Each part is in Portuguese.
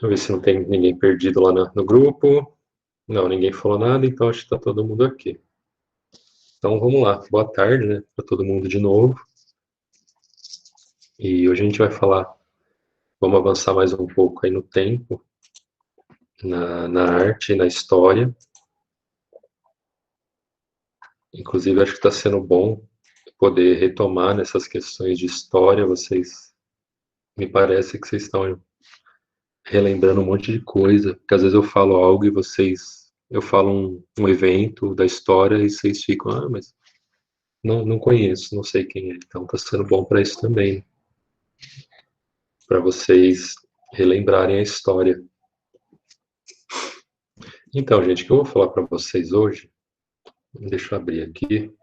Vou ver se não tem ninguém perdido lá no grupo. Não, ninguém falou nada, então acho que está todo mundo aqui. Então vamos lá. Boa tarde, né, para todo mundo de novo. E hoje a gente vai falar, vamos avançar mais um pouco aí no tempo, na arte e na história. Inclusive, acho que está sendo bom poder retomar nessas questões de história. Vocês, me parece que vocês estão relembrando um monte de coisa, porque às vezes eu falo algo e vocês, eu falo um evento da história e vocês ficam, mas não conheço, não sei quem é. Então está sendo bom para isso também, para vocês relembrarem a história. Então, gente, o que eu vou falar para vocês hoje, deixa eu abrir aqui.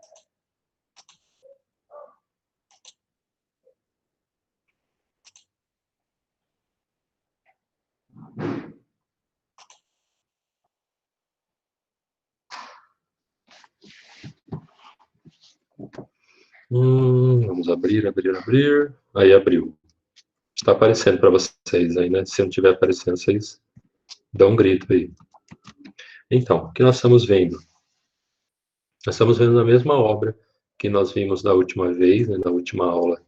Vamos abrir. Aí abriu. Está aparecendo para vocês aí, né? Se não estiver aparecendo, vocês dão um grito aí. Então, o que nós estamos vendo? Nós estamos vendo a mesma obra que nós vimos da última vez, né, na última aula,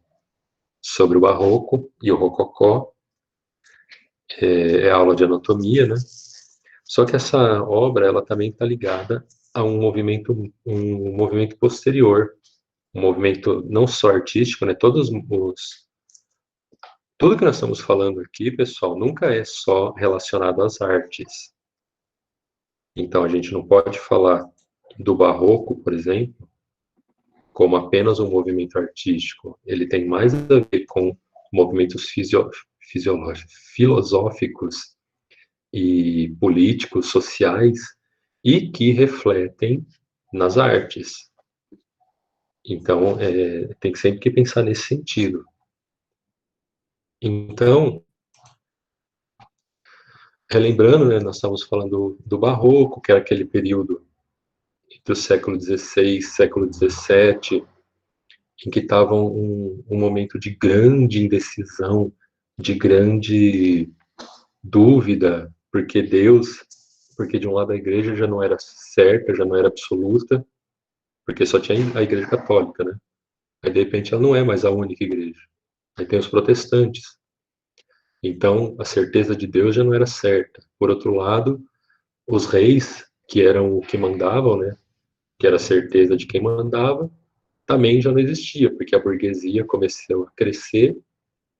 sobre o Barroco e o Rococó. É a aula de anatomia, né? Só que essa obra, ela também está ligada a um movimento posterior, um movimento não só artístico, né? Tudo que nós estamos falando aqui, pessoal, nunca é só relacionado às artes. Então, a gente não pode falar do Barroco, por exemplo, como apenas um movimento artístico. Ele tem mais a ver com movimentos filosóficos e políticos, sociais, e que refletem nas artes. Então, tem que sempre que pensar nesse sentido. Então, relembrando, né, nós estamos falando do Barroco, que era aquele período entre o século XVI e século XVII, em que estava um momento de grande indecisão, de grande dúvida, porque de um lado a igreja já não era certa, já não era absoluta, porque só tinha a igreja católica, né? Aí de repente ela não é mais a única igreja. Aí tem os protestantes. Então a certeza de Deus já não era certa. Por outro lado, os reis, que eram o que mandavam, né? Que era a certeza de quem mandava, também já não existia, porque a burguesia começou a crescer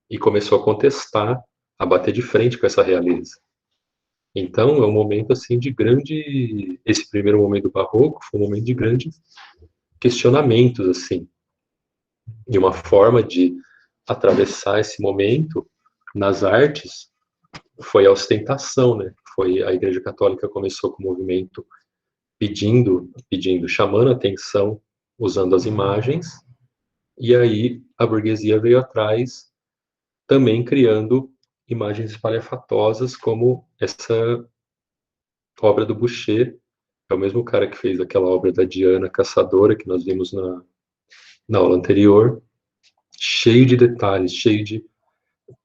e começou a contestar, a bater de frente com essa realeza. Então, é um momento assim de grande, esse primeiro momento do barroco foi um momento de grandes questionamentos assim, e uma forma de atravessar esse momento nas artes foi a ostentação, né? Foi a Igreja Católica começou com o movimento pedindo, chamando a atenção usando as imagens, e aí a burguesia veio atrás também criando imagens espalhafatosas como essa obra do Boucher, é o mesmo cara que fez aquela obra da Diana Caçadora, que nós vimos na aula anterior, cheio de detalhes,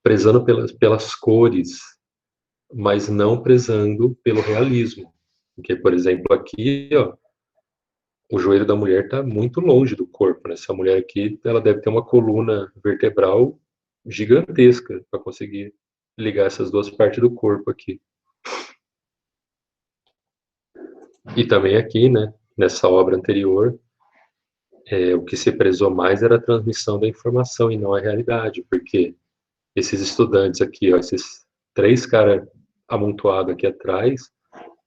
prezando pelas cores, mas não prezando pelo realismo. Porque, por exemplo, aqui, ó, o joelho da mulher está muito longe do corpo, né? Essa mulher aqui, ela deve ter uma coluna vertebral gigantesca para conseguir ligar essas duas partes do corpo aqui. E também aqui, né, nessa obra anterior, o que se prezou mais era a transmissão da informação e não a realidade, porque esses estudantes aqui, ó, esses três caras amontoados aqui atrás,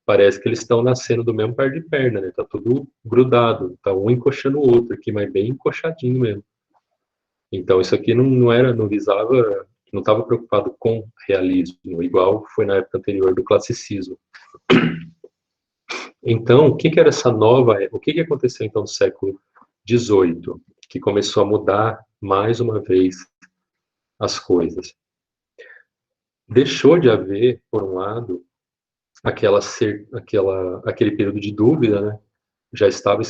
parece que eles estão nascendo do mesmo par de perna, né? Tá tudo grudado, tá um encoxando o outro aqui, mas bem encoxadinho mesmo. Então isso aqui não visava, não estava preocupado com realismo, igual foi na época anterior do classicismo. Então, o que era essa nova, o que aconteceu então no século XVIII, que começou a mudar mais uma vez as coisas? Deixou de haver, por um lado, aquele período de dúvida, né? Já estava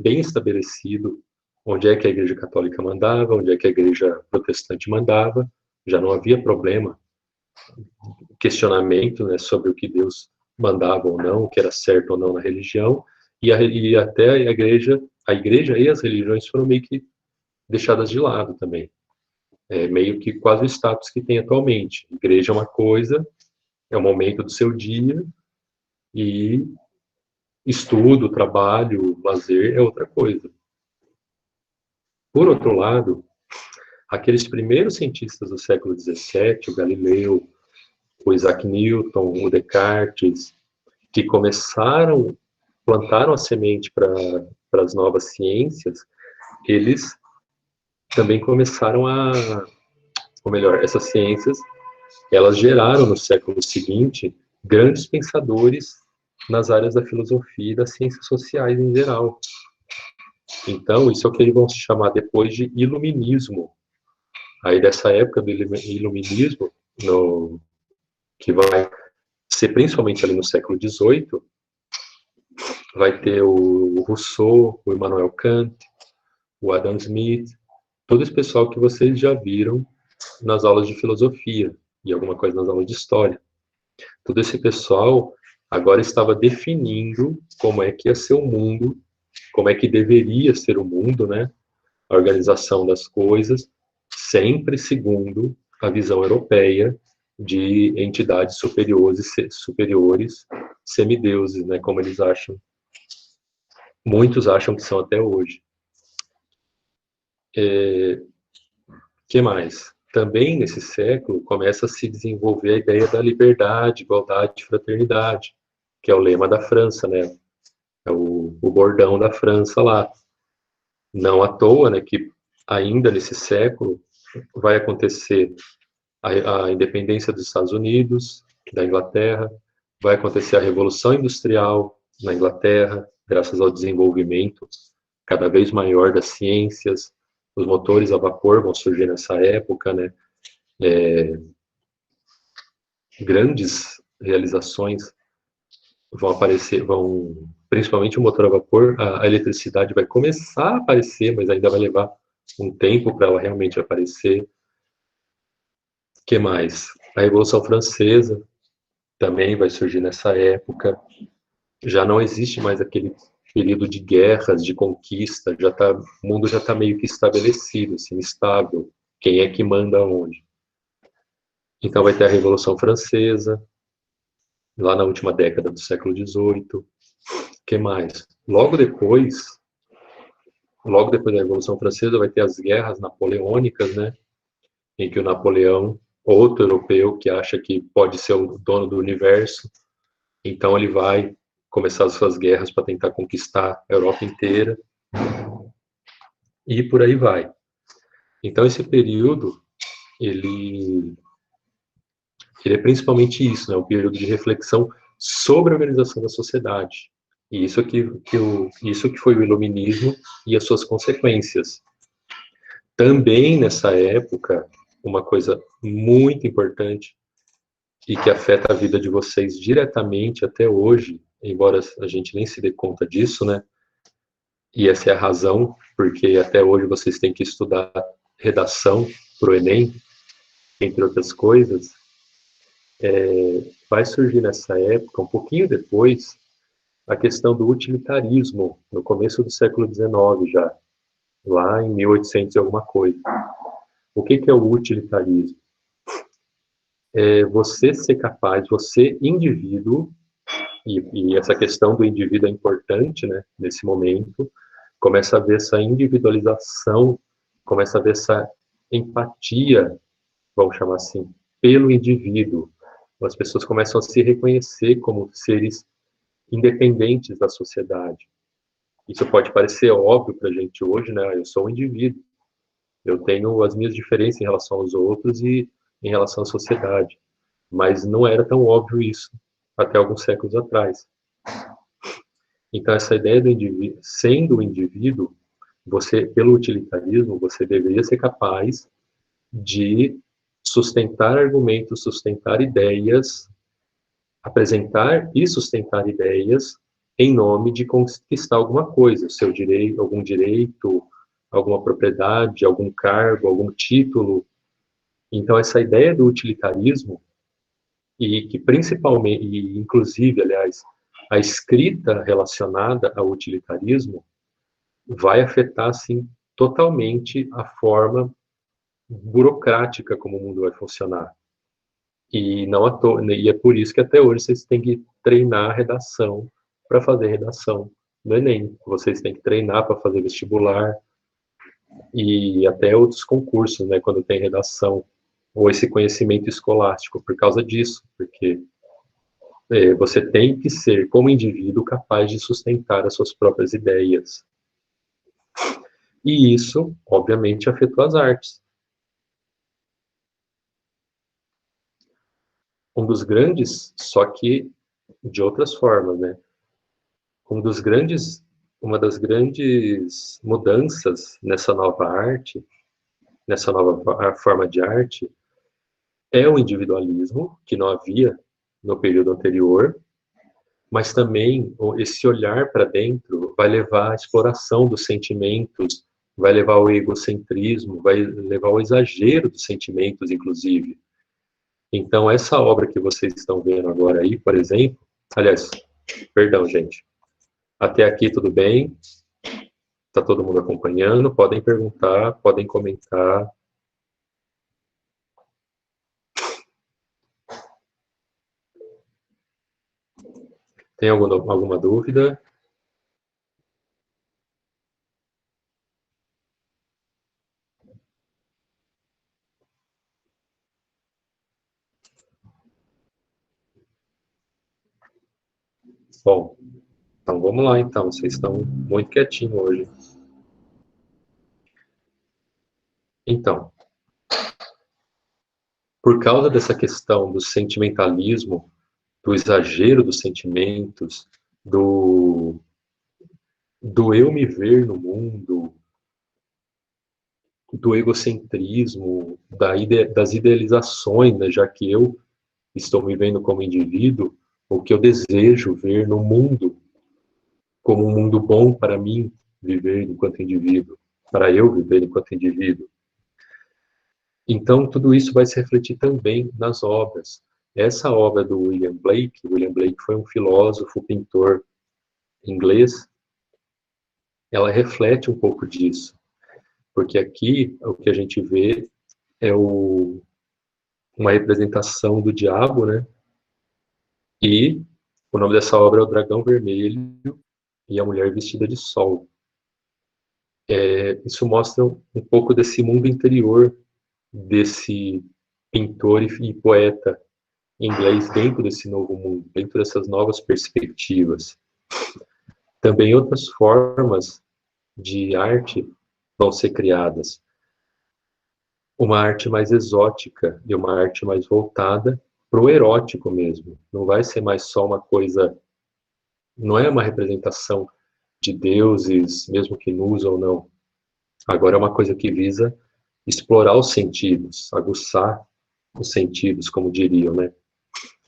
bem estabelecido onde é que a Igreja Católica mandava, onde é que a Igreja Protestante mandava, já não havia problema questionamento, né, sobre o que Deus mandava ou não, o que era certo ou não na religião, e até a igreja e as religiões foram meio que deixadas de lado também. É meio que quase o status que tem atualmente. Igreja é uma coisa, é o momento do seu dia, e estudo, trabalho, lazer é outra coisa. Por outro lado, aqueles primeiros cientistas do século XVII, o Galileu, o Isaac Newton, o Descartes, que plantaram a semente para as novas ciências, eles também começaram ou melhor, essas ciências, elas geraram no século seguinte grandes pensadores nas áreas da filosofia e das ciências sociais em geral. Então, isso é o que eles vão se chamar depois de iluminismo. Aí, dessa época do iluminismo, que vai ser principalmente ali no século XVIII, vai ter o Rousseau, o Immanuel Kant, o Adam Smith, todo esse pessoal que vocês já viram nas aulas de filosofia e alguma coisa nas aulas de história. Todo esse pessoal agora estava definindo como é que ia ser o mundo, como é que deveria ser o mundo, né? A organização das coisas, sempre segundo a visão europeia de entidades superiores, semideuses, né? Como eles acham. Muitos acham que são até hoje. Que mais? Também nesse século começa a se desenvolver a ideia da liberdade, igualdade e fraternidade, que é o lema da França, né? É o bordão da França lá. Não à toa, né, que ainda nesse século vai acontecer a independência dos Estados Unidos, da Inglaterra, vai acontecer a Revolução Industrial na Inglaterra, graças ao desenvolvimento cada vez maior das ciências, os motores a vapor vão surgir nessa época, né? Grandes realizações vão aparecer, principalmente o motor a vapor, a eletricidade vai começar a aparecer, mas ainda vai levar um tempo para ela realmente aparecer. Que mais? A Revolução Francesa também vai surgir nessa época. Já não existe mais aquele período de guerras, de conquista, o mundo já está meio que estabelecido, assim, estável. Quem é que manda onde? Então vai ter a Revolução Francesa, lá na última década do século XVIII. Que mais? Logo depois da Revolução Francesa, vai ter as guerras napoleônicas, né? Em que o Napoleão, outro europeu que acha que pode ser o dono do universo, então ele vai começar as suas guerras para tentar conquistar a Europa inteira, e por aí vai. Então esse período, ele é principalmente isso, né? Um período de reflexão sobre a organização da sociedade. E isso que foi o iluminismo e as suas consequências. Também nessa época, uma coisa muito importante e que afeta a vida de vocês diretamente até hoje, embora a gente nem se dê conta disso, né? E essa é a razão porque até hoje vocês têm que estudar redação para o Enem, entre outras coisas. Vai surgir nessa época, um pouquinho depois, a questão do utilitarismo, no começo do século XIX já, lá em 1800 e alguma coisa. O que é o utilitarismo? É você ser capaz, você indivíduo, e essa questão do indivíduo é importante, né, nesse momento, começa a ver essa individualização, começa a ver essa empatia, vamos chamar assim, pelo indivíduo. As pessoas começam a se reconhecer como seres independentes da sociedade. Isso pode parecer óbvio para a gente hoje, né? Eu sou um indivíduo, eu tenho as minhas diferenças em relação aos outros e em relação à sociedade. Mas não era tão óbvio isso até alguns séculos atrás. Então, essa ideia do indivíduo, sendo um indivíduo, você, pelo utilitarismo, você deveria ser capaz de sustentar argumentos, sustentar ideias, apresentar e sustentar ideias em nome de conquistar alguma coisa, seu direito, algum direito, alguma propriedade, algum cargo, algum título. Então, essa ideia do utilitarismo, e que principalmente, e inclusive, aliás, a escrita relacionada ao utilitarismo vai afetar, sim, totalmente a forma burocrática como o mundo vai funcionar. E não à toa, e é por isso que até hoje vocês têm que treinar a redação para fazer redação no Enem. Vocês têm que treinar para fazer vestibular e até outros concursos, né, quando tem redação ou esse conhecimento escolástico por causa disso, porque você tem que ser, como indivíduo, capaz de sustentar as suas próprias ideias. E isso, obviamente, afetou as artes. Um dos grandes, só que de outras formas, né? Um dos grandes, uma das grandes mudanças nessa nova arte, nessa nova forma de arte, é o individualismo, que não havia no período anterior, mas também esse olhar para dentro vai levar à exploração dos sentimentos, vai levar ao egocentrismo, vai levar ao exagero dos sentimentos, inclusive. Então, essa obra que vocês estão vendo agora aí, por exemplo, aliás, perdão, gente, até aqui tudo bem? Está todo mundo acompanhando? Podem perguntar, podem comentar. Tem alguma dúvida? Bom, então vamos lá então. Vocês estão muito quietinhos hoje. Então, por causa dessa questão do sentimentalismo, do exagero dos sentimentos, do, do eu me ver no mundo, do egocentrismo, das idealizações, né, já que eu estou me vendo como indivíduo, o que eu desejo ver no mundo como um mundo bom para mim viver enquanto indivíduo, para eu viver enquanto indivíduo. Então, tudo isso vai se refletir também nas obras. Essa obra do William Blake foi um filósofo, pintor inglês, ela reflete um pouco disso, porque aqui o que a gente vê é uma representação do diabo, né? E o nome dessa obra é O Dragão Vermelho e a Mulher Vestida de Sol. Isso mostra um pouco desse mundo interior desse pintor e poeta inglês dentro desse novo mundo, dentro dessas novas perspectivas. Também outras formas de arte vão ser criadas. Uma arte mais exótica e uma arte mais voltada para o erótico mesmo. Não vai ser mais só uma coisa, não é uma representação de deuses, mesmo que nus ou não. Agora é uma coisa que visa explorar os sentidos, aguçar os sentidos, como diriam, né?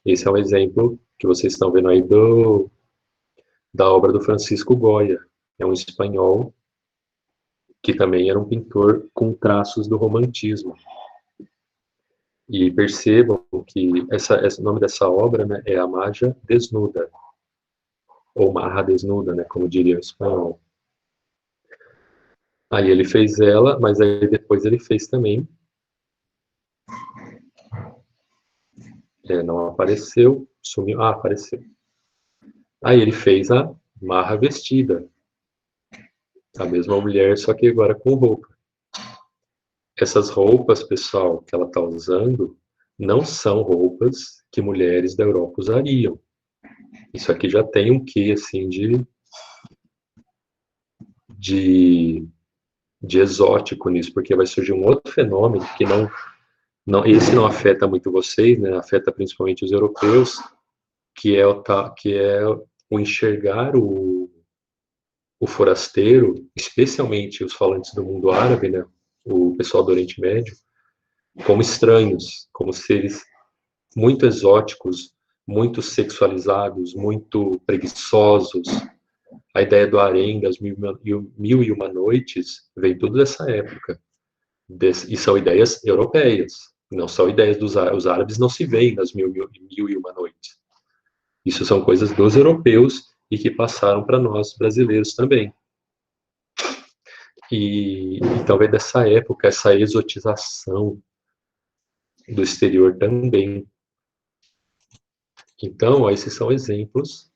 Esse é um exemplo que vocês estão vendo aí da obra do Francisco Goya. É um espanhol que também era um pintor com traços do romantismo. E percebam que o nome dessa obra, né, é A Maja Desnuda, ou Marra Desnuda, né, como diria o espanhol. Aí ele fez ela, mas aí depois ele fez também. Não apareceu, sumiu. Ah, apareceu. Aí ele fez a Marra Vestida, a mesma mulher, só que agora com roupa. Essas roupas, pessoal, que ela está usando, não são roupas que mulheres da Europa usariam. Isso aqui já tem um quê, assim, de, de exótico nisso, porque vai surgir um outro fenômeno que esse não afeta muito vocês, né? Afeta principalmente os europeus, que é o enxergar o forasteiro, especialmente os falantes do mundo árabe, né? O pessoal do Oriente Médio, como estranhos, como seres muito exóticos, muito sexualizados, muito preguiçosos. A ideia do harém, das mil e uma noites, vem tudo dessa época. E são ideias europeias, Não são ideias dos árabes. Os árabes não se veem nas mil e uma noites. Isso são coisas dos europeus e que passaram para nós brasileiros também. E então vem dessa época, essa exotização do exterior também. Então, ó, esses são exemplos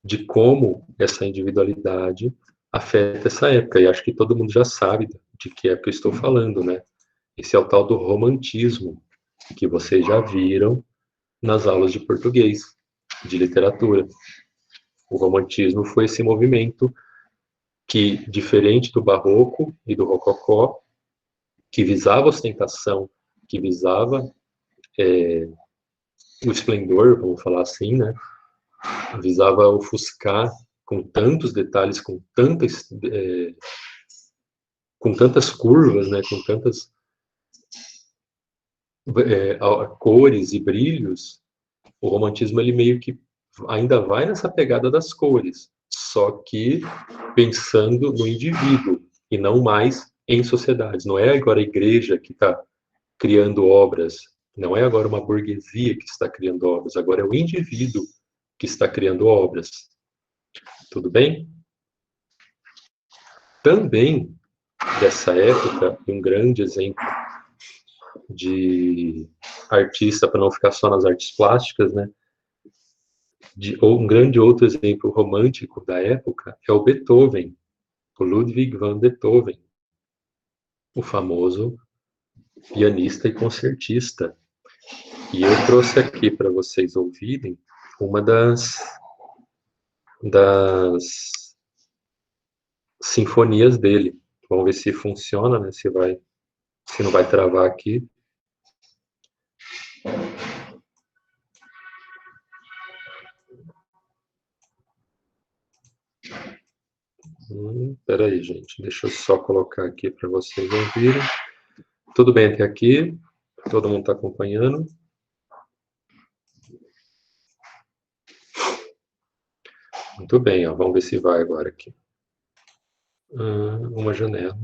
de como essa individualidade afeta essa época. E acho que todo mundo já sabe de que época eu estou falando, né? Esse é o tal do romantismo, que vocês já viram nas aulas de português, de literatura. O romantismo foi esse movimento que, diferente do barroco e do rococó, que visava ostentação, que visava o esplendor, vamos falar assim, né? Visava ofuscar com tantos detalhes, com tantas curvas, né? Com tantas cores e brilhos. O romantismo ele meio que ainda vai nessa pegada das cores, só que pensando no indivíduo e não mais em sociedades. Não é agora a igreja que está criando obras, não é agora uma burguesia que está criando obras, agora é o indivíduo que está criando obras. Tudo bem? Também dessa época, um grande exemplo de artista, para não ficar só nas artes plásticas, né? Um grande outro exemplo romântico da época é o Beethoven, o Ludwig van Beethoven, o famoso pianista e concertista. E eu trouxe aqui para vocês ouvirem uma das sinfonias dele. Vamos ver se funciona, né? Se não vai travar aqui. Peraí, gente, deixa eu só colocar aqui para vocês ouvirem. Tudo bem até aqui? Todo mundo está acompanhando? Muito bem, ó, vamos ver se vai agora aqui. Uma janela.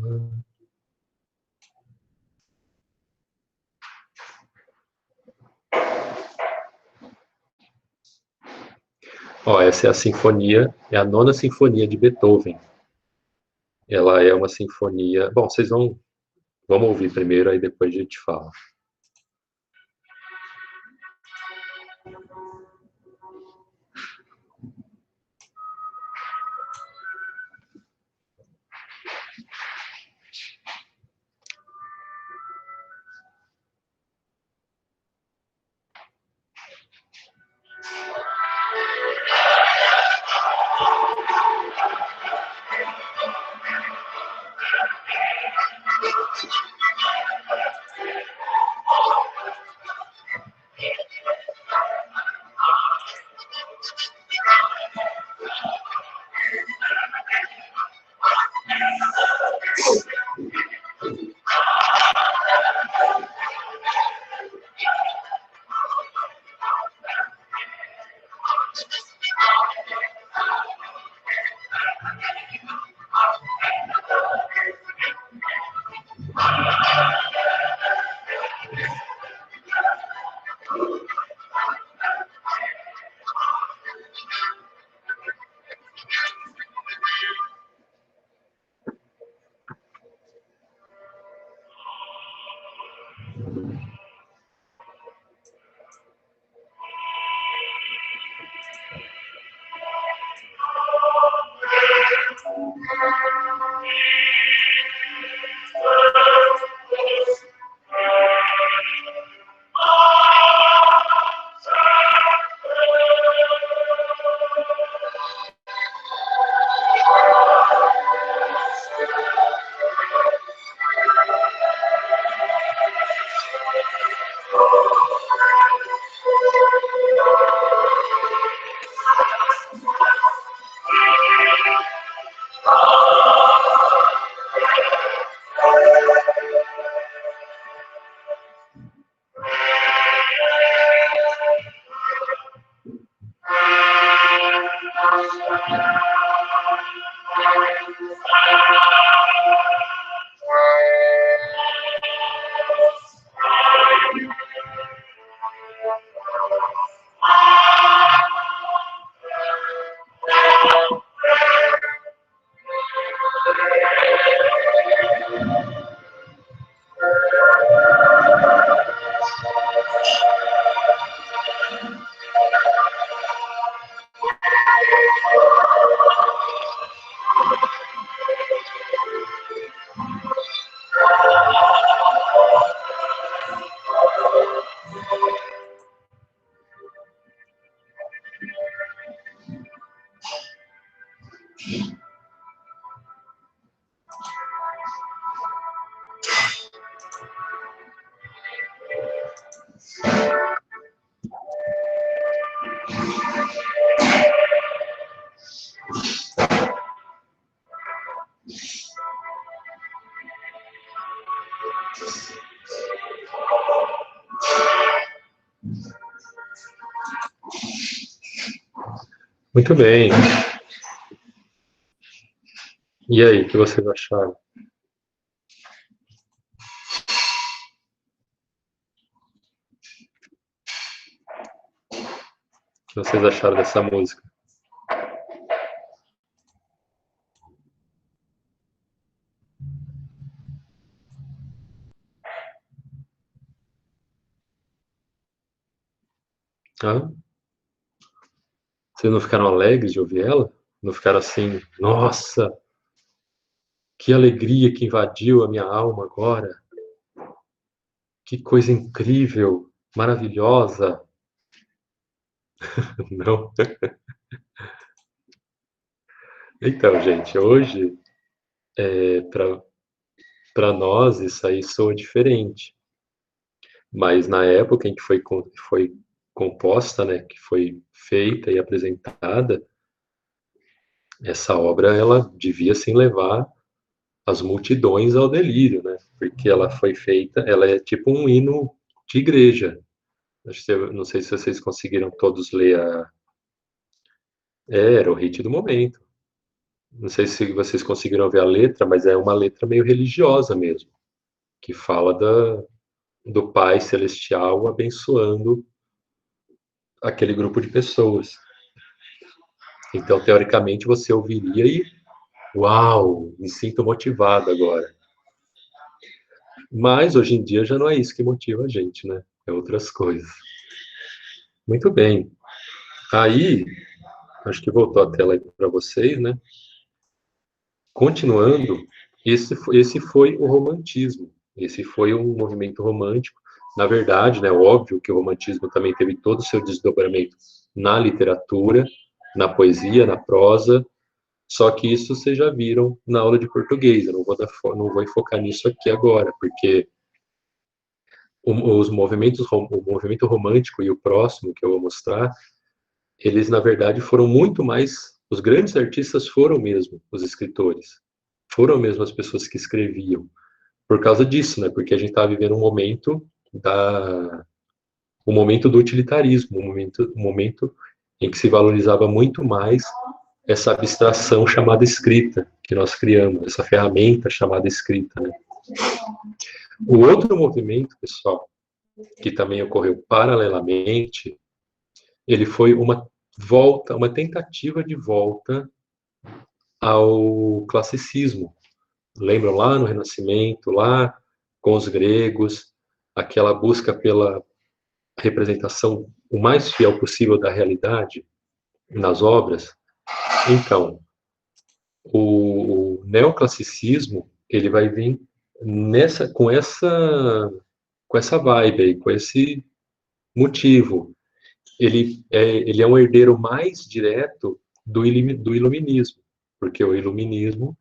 Ó, essa é a sinfonia, é a nona sinfonia de Beethoven. Ela é uma sinfonia. Bom, vamos ouvir primeiro, aí depois a gente fala. Muito bem. E aí, o que vocês acharam? O que vocês acharam dessa música? Hã? Vocês não ficaram alegres de ouvir ela? Não ficaram assim, nossa, que alegria que invadiu a minha alma agora? Que coisa incrível, maravilhosa. Não? Então, gente, hoje, para nós, isso aí soa diferente. Mas na época em que foi composta, né, que foi feita e apresentada, essa obra ela devia sim levar as multidões ao delírio, né? Porque ela foi feita, ela é tipo um hino de igreja. Não sei se vocês conseguiram todos ler era o hit do momento. Não sei se vocês conseguiram ver a letra, mas é uma letra meio religiosa mesmo, que fala do Pai Celestial abençoando aquele grupo de pessoas. Então, teoricamente, você ouviria e, uau, me sinto motivado agora. Mas, hoje em dia, já não é isso que motiva a gente, né? É outras coisas. Muito bem. Aí, acho que voltou a tela aí para vocês, né? Continuando, esse foi o romantismo. Esse foi um movimento romântico. Na verdade, né, óbvio que o romantismo também teve todo o seu desdobramento na literatura, na poesia, na prosa, só que isso vocês já viram na aula de português. Eu não vou enfocar nisso aqui agora, porque o movimento romântico e o próximo que eu vou mostrar, eles na verdade foram muito mais, os grandes artistas foram mesmo os escritores, foram mesmo as pessoas que escreviam, por causa disso, né? Porque a gente está vivendo um momento do utilitarismo, um momento em que se valorizava muito mais essa abstração chamada escrita que nós criamos, essa ferramenta chamada escrita, né? O outro movimento, pessoal, que também ocorreu paralelamente, ele foi uma tentativa de volta ao classicismo. Lembram lá no Renascimento, lá com os gregos, aquela busca pela representação o mais fiel possível da realidade nas obras? Então, o neoclassicismo, ele vai vir com essa vibe aí, com esse motivo. Ele é um herdeiro mais direto do iluminismo, porque o iluminismo,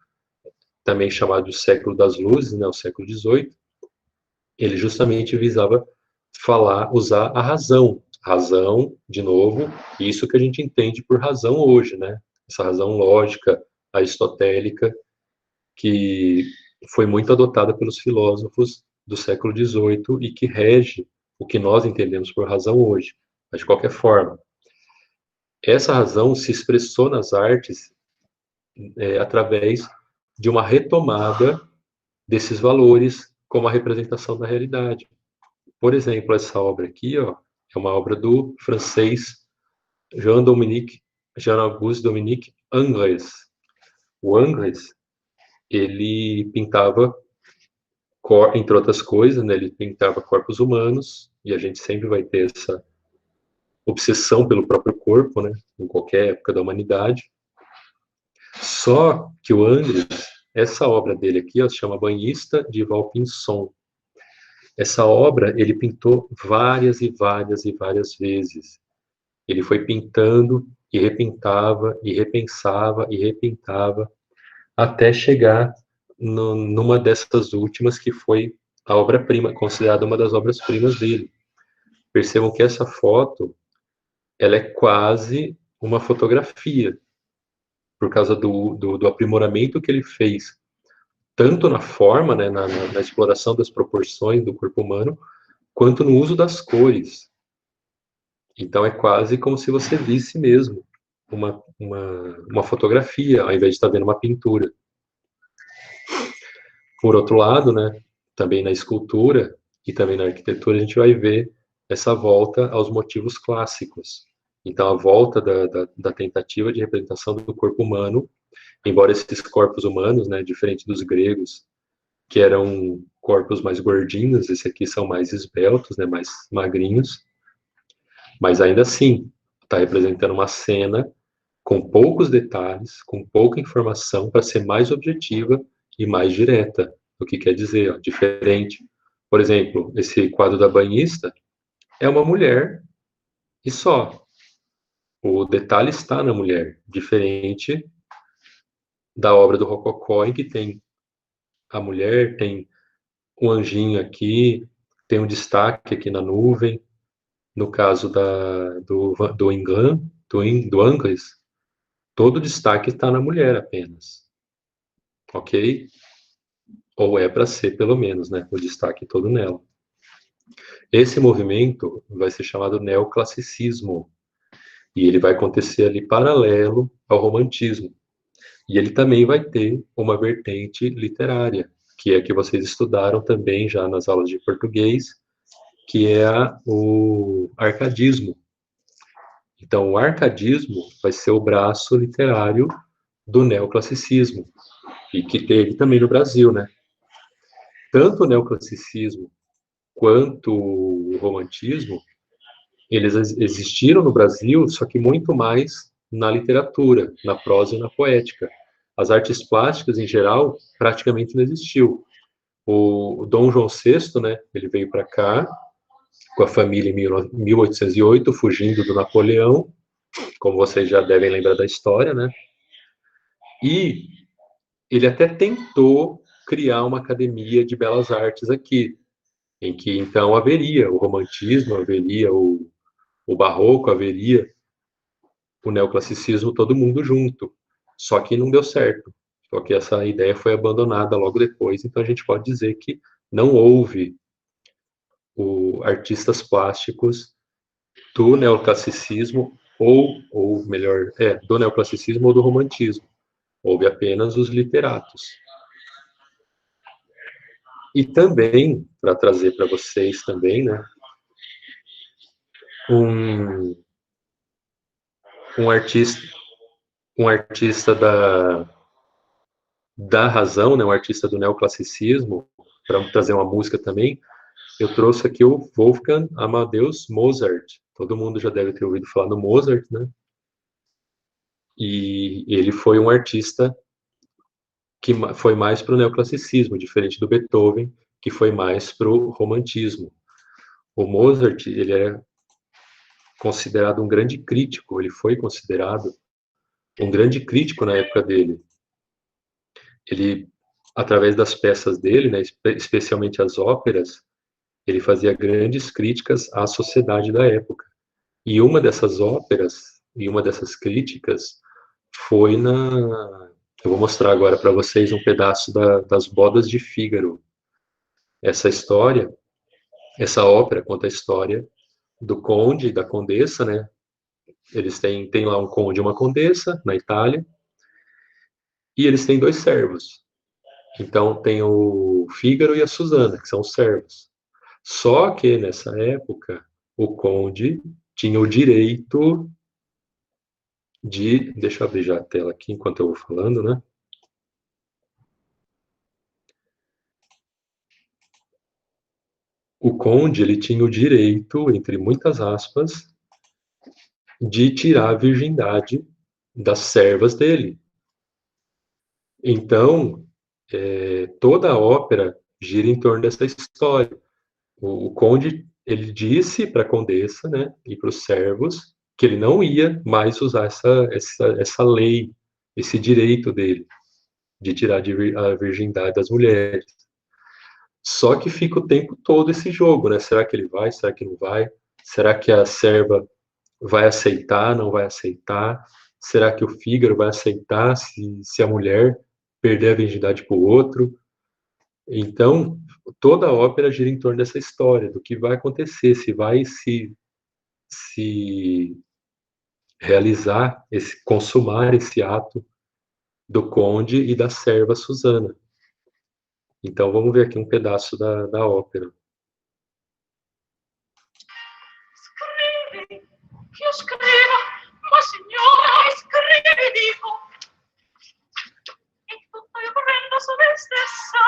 também chamado de século das luzes, né, o século XVIII, ele justamente visava usar a razão. Razão, de novo, isso que a gente entende por razão hoje, né? Essa razão lógica, aristotélica, que foi muito adotada pelos filósofos do século XVIII e que rege o que nós entendemos por razão hoje. Mas, de qualquer forma, essa razão se expressou nas artes através de uma retomada desses valores como a representação da realidade. Por exemplo, essa obra aqui, ó, É uma obra do francês Jean-Auguste Dominique Ingres. O Ingres, ele pintava, entre outras coisas, né, ele pintava corpos humanos, e a gente sempre vai ter essa obsessão pelo próprio corpo, né, em qualquer época da humanidade. Só que o Ingres, essa obra dele aqui, ó, se chama Banhista de Vaucanson. Essa obra ele pintou várias e várias e várias vezes. Ele foi pintando e repintava, e repensava, e repintava, até chegar numa dessas últimas, que foi a obra-prima, considerada uma das obras-primas dele. Percebam que essa foto, ela é quase uma fotografia, por causa do aprimoramento que ele fez, tanto na forma, né, na exploração das proporções do corpo humano, quanto no uso das cores. Então é quase como se você visse mesmo uma fotografia, ao invés de estar vendo uma pintura. Por outro lado, né, também na escultura e também na arquitetura, a gente vai ver essa volta aos motivos clássicos. Então, a volta da tentativa de representação do corpo humano, embora esses corpos humanos, né, diferente dos gregos, que eram corpos mais gordinhos, esses aqui são mais esbeltos, né, mais magrinhos, mas ainda assim, está representando uma cena com poucos detalhes, com pouca informação, para ser mais objetiva e mais direta. O que quer dizer, ó, diferente. Por exemplo, esse quadro da banhista é uma mulher e só. O detalhe está na mulher, diferente da obra do Rococó, em que tem a mulher, tem um anjinho aqui, tem um destaque aqui na nuvem. No caso do England, do Angles, todo o destaque está na mulher apenas. Ok? Ou é para ser, pelo menos, né? O destaque todo nela. Esse movimento vai ser chamado neoclassicismo. E ele vai acontecer ali paralelo ao romantismo. E ele também vai ter uma vertente literária, que é a que vocês estudaram também já nas aulas de português, que é o arcadismo. Então, o arcadismo vai ser o braço literário do neoclassicismo, e que teve também no Brasil, né? Tanto o neoclassicismo quanto o romantismo, eles existiram no Brasil, só que muito mais na literatura, na prosa e na poética. As artes plásticas, em geral, praticamente não existiu. O Dom João VI, né, ele veio para cá com a família em 1808, fugindo do Napoleão, como vocês já devem lembrar da história, né? E ele até tentou criar uma academia de belas artes aqui, em que então haveria o romantismo, haveria o barroco, haveria o neoclassicismo, todo mundo junto. Só que não deu certo. Só que essa ideia foi abandonada logo depois, então a gente pode dizer que não houve artistas plásticos do neoclassicismo, ou melhor, do neoclassicismo ou do romantismo. Houve apenas os literatos. E também, para trazer para vocês também, né, um, um artista, um artista da razão, né, um artista do neoclassicismo, para trazer uma música também, eu trouxe aqui o Wolfgang Amadeus Mozart. Todo mundo já deve ter ouvido falar no Mozart, né? E ele foi um artista que foi mais para o neoclassicismo, diferente do Beethoven, que foi mais para o romantismo. O Mozart, ele é considerado um grande crítico, ele foi considerado um grande crítico na época dele. Ele, através das peças dele, né, especialmente as óperas, ele fazia grandes críticas à sociedade da época. E uma dessas óperas, e uma dessas críticas, foi na... Eu vou mostrar agora para vocês um pedaço das Bodas de Fígaro. Essa história, essa ópera conta a história do conde e da condessa, né? Eles têm lá um conde e uma condessa, na Itália, e eles têm dois servos. Então, tem o Fígaro e a Susana, que são os servos. Só que, nessa época, o conde tinha o direito de... Deixa eu abrir já a tela aqui enquanto eu vou falando, né? O conde, ele tinha o direito, entre muitas aspas, de tirar a virgindade das servas dele. Então, toda a ópera gira em torno dessa história. O conde, ele disse para a condessa, né, e para os servos, que ele não ia mais usar essa lei, esse direito dele, de tirar a virgindade das mulheres. Só que fica o tempo todo esse jogo, né? Será que ele vai? Será que não vai? Será que a serva vai aceitar? Não vai aceitar? Será que o Fígaro vai aceitar se a mulher perder a virgindade para o outro? Então, toda a ópera gira em torno dessa história, do que vai acontecer, se vai se realizar, consumar esse ato do conde e da serva Susana. Então, vamos ver aqui um pedaço da ópera. Scrivi, che io scrivo, ma signora, scrivi, dico, e tutto io prendo su me stessa.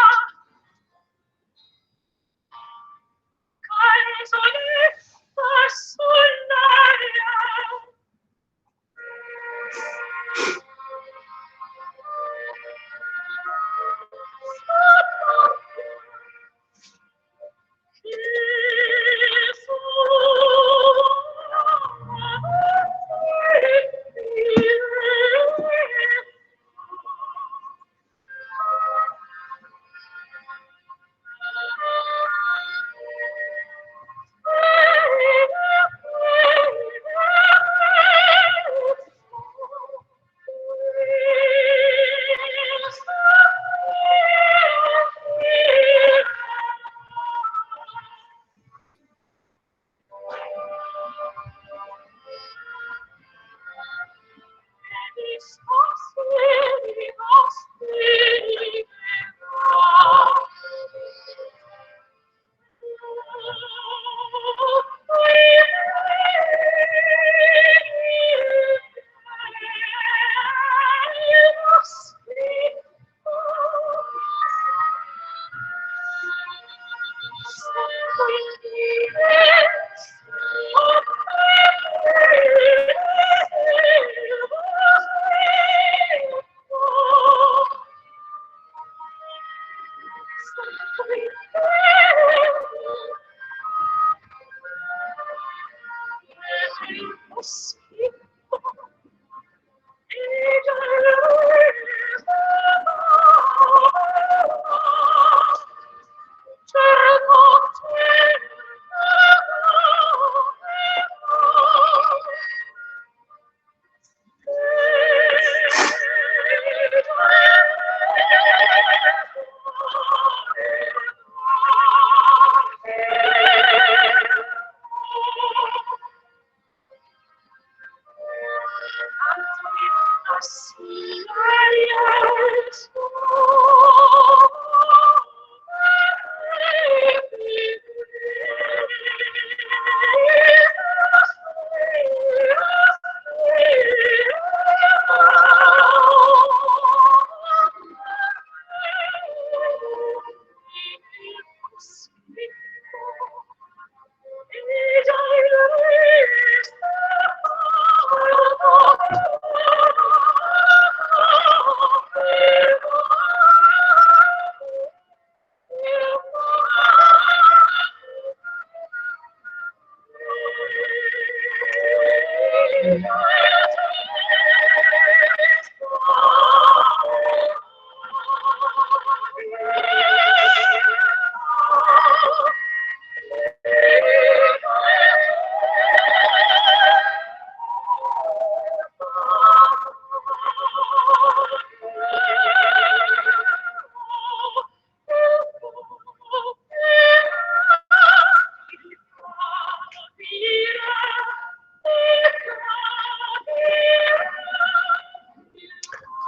Canzonetta sull'aria.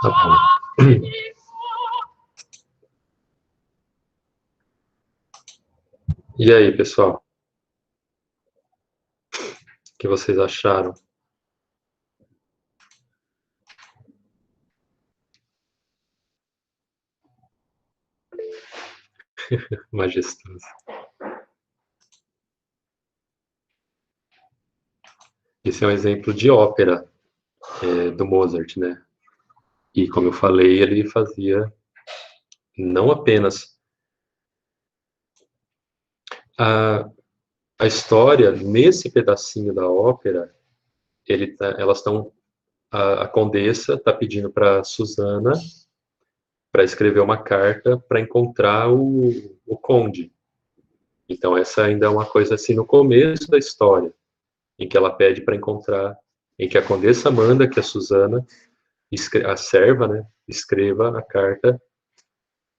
Tá bom. E aí, pessoal? que vocês acharam? Majestoso. Esse é um exemplo de ópera do Mozart, né? E como eu falei, ele fazia não apenas a, a história nesse pedacinho da ópera, elas estão a Condessa está pedindo para Susana para escrever uma carta para encontrar o Conde. Então essa ainda é uma coisa assim no começo da história, em que ela pede para encontrar, em que a Condessa manda que a Susana, a serva, né, escreva a carta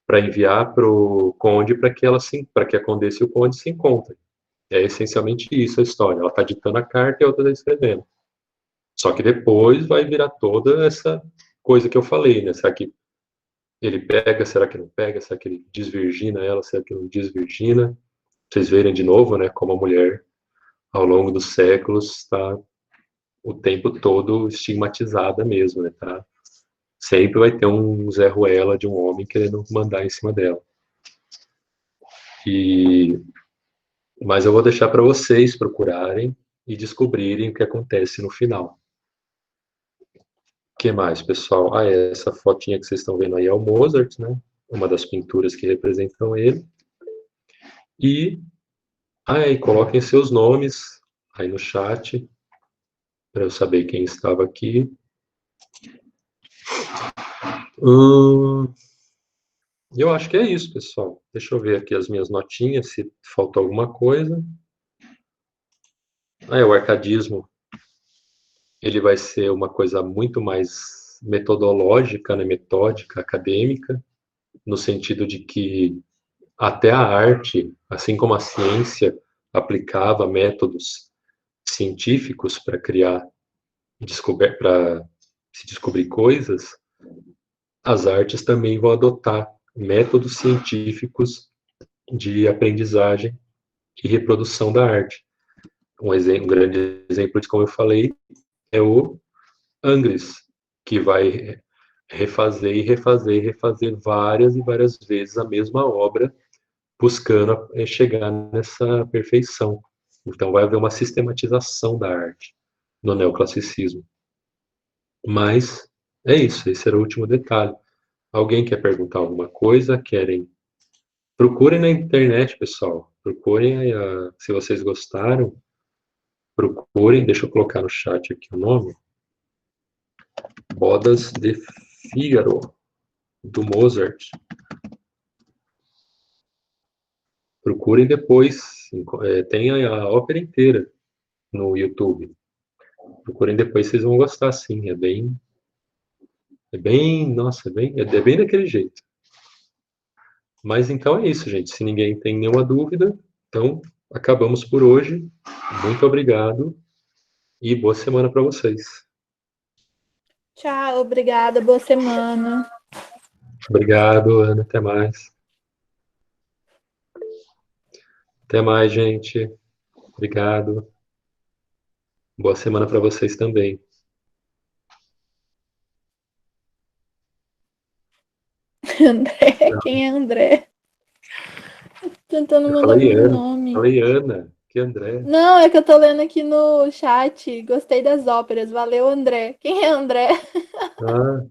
para enviar para o Conde para que a Condessa e o Conde se encontrem. É essencialmente isso a história. Ela está ditando a carta e a outra está escrevendo. Só que depois vai virar toda essa coisa que eu falei, né? Será que ele pega, será que não pega? Será que ele desvirgina ela? Será que não desvirgina? Vocês verem de novo, né? Como a mulher, ao longo dos séculos, está o tempo todo estigmatizada mesmo, né? Tá? Sempre vai ter um Zé Ruela de um homem querendo mandar em cima dela. Mas eu vou deixar para vocês procurarem e descobrirem o que acontece no final. O que mais, pessoal? Essa fotinha que vocês estão vendo aí é o Mozart, né? Uma das pinturas que representam ele. E coloquem seus nomes aí no chat para eu saber quem estava aqui. Eu acho que é isso, pessoal. Deixa eu ver aqui as minhas notinhas, se faltou alguma coisa. O arcadismo, ele vai ser uma coisa muito mais metodológica, né, metódica, acadêmica, no sentido de que até a arte, assim como a ciência aplicava métodos científicos para para se descobrir coisas, as artes também vão adotar métodos científicos de aprendizagem e reprodução da arte. Um grande exemplo de como eu falei é o Angres, que vai refazer e refazer e refazer várias e várias vezes a mesma obra, buscando chegar nessa perfeição. Então vai haver uma sistematização da arte no neoclassicismo. Mas é isso, esse era o último detalhe. Alguém quer perguntar alguma coisa? Procurem na internet, pessoal. Procurem aí, se vocês gostaram, procurem, deixa eu colocar no chat aqui o nome. Bodas de Fígaro, do Mozart. Procurem depois, tem a ópera inteira no YouTube. Procurem depois, vocês vão gostar, sim. Nossa, é bem daquele jeito. Mas então é isso, gente. Se ninguém tem nenhuma dúvida, então acabamos por hoje. Muito obrigado e boa semana para vocês. Tchau, obrigada, boa semana. Obrigado, Ana. Até mais. Até mais, gente. Obrigado. Boa semana para vocês também. André? Quem é André? Tô tentando mandar meu nome. Falei Ana. Que André? Não, é que eu tô lendo aqui no chat. Gostei das óperas. Valeu, André. Quem é André? Ah,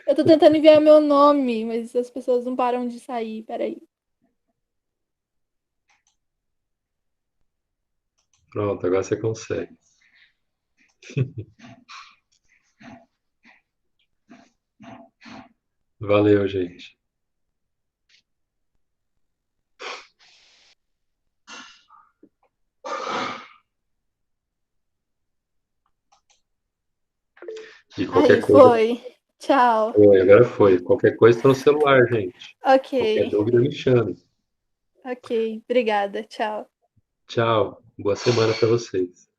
Eu tô tentando enviar meu nome, mas as pessoas não param de sair. Peraí. pronto, agora você consegue. Valeu, gente. E Aí, qualquer coisa. foi. Tchau. Agora foi. Qualquer coisa está no celular, gente. Ok. Qualquer dúvida me chame. Ok. Obrigada. Tchau. Tchau. Boa semana para vocês.